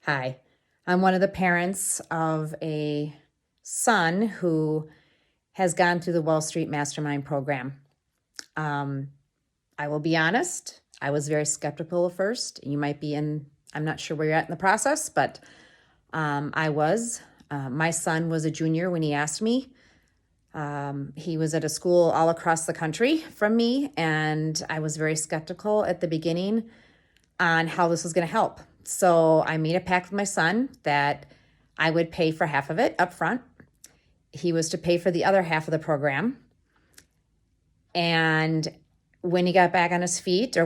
Hi, I'm one of the parents of a son who has gone through the Wall Street Mastermind program. I will be honest, I was very skeptical at first. I'm not sure where you're at in the process, but I was. My son was a junior when he asked me. He was at a school all across the country from me, and I was very skeptical at the beginning on how this was going to help. So I made a pact with my son that I would pay for half of it up front. He was to pay for the other half of the program. And when he got on his feet,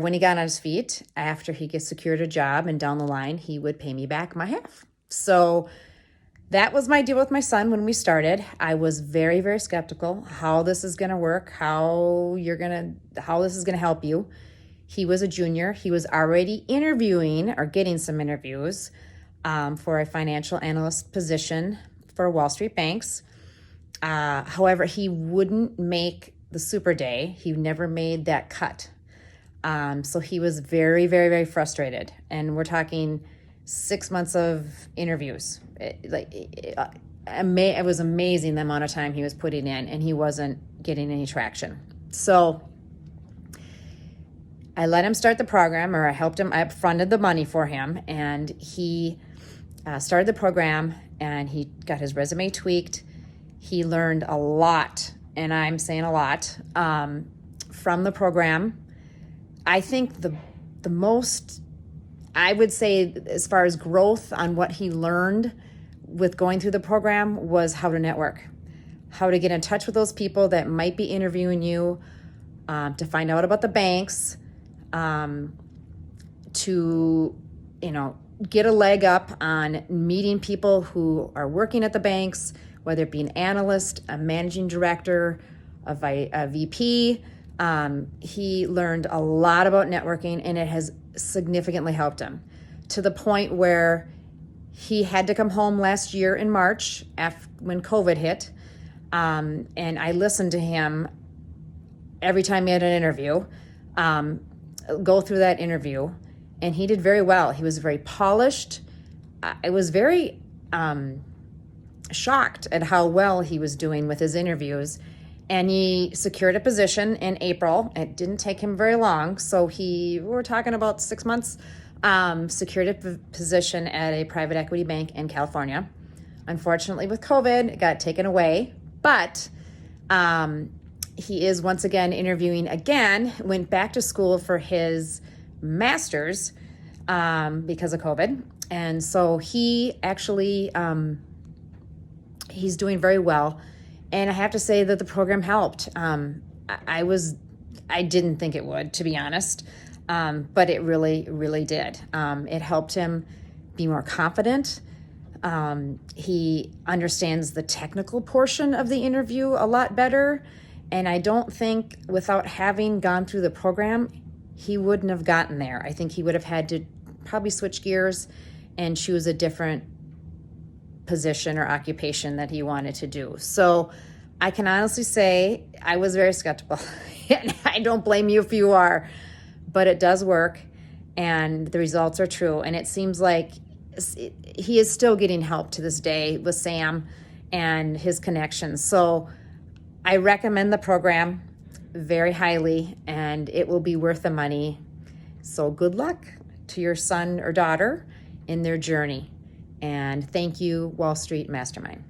after he gets secured a job and down the line, he would pay me back my half. So that was my deal with my son when we started. I was very, very skeptical how this is going to work, how this is going to help you. He was a junior. He was already interviewing or getting some interviews for a financial analyst position for Wall Street banks. However, he wouldn't make the super day. He never made that cut. So he was very, very, very frustrated. And we're talking 6 months of interviews. It was amazing the amount of time he was putting in, and he wasn't getting any traction. So I let him start the program, or I helped him. I fronted the money for him, and he started the program, and he got his resume tweaked. He learned a lot, and I'm saying a lot, from the program. I think the most, I would say, as far as growth on what he learned with going through the program, was how to network, how to get in touch with those people that might be interviewing you, to find out about the banks, to, get a leg up on meeting people who are working at the banks, whether it be an analyst, a managing director, a VP. He learned a lot about networking, and it has significantly helped him to the point where he had to come home last year in March when COVID hit. And I listened to him every time he had an interview, go through that interview, and he did very well. He was very polished. I was very shocked at how well he was doing with his interviews, and he secured a position in April. It didn't take him very long, so we're talking about 6 months, secured a position at a private equity bank in California. Unfortunately, with COVID, it got taken away, but he is once again interviewing again, went back to school for his master's because of COVID. And so he actually, he's doing very well. And I have to say that the program helped. I didn't think it would, to be honest, but it really, really did. It helped him be more confident. He understands the technical portion of the interview a lot better. And I don't think without having gone through the program, he wouldn't have gotten there. I think he would have had to probably switch gears and choose a different position or occupation that he wanted to do. So I can honestly say I was very skeptical. And I don't blame you if you are, but it does work, and the results are true. And it seems like he is still getting help to this day with Sam and his connections. So I recommend the program very highly, and it will be worth the money. So good luck to your son or daughter in their journey. And thank you, Wall Street Mastermind.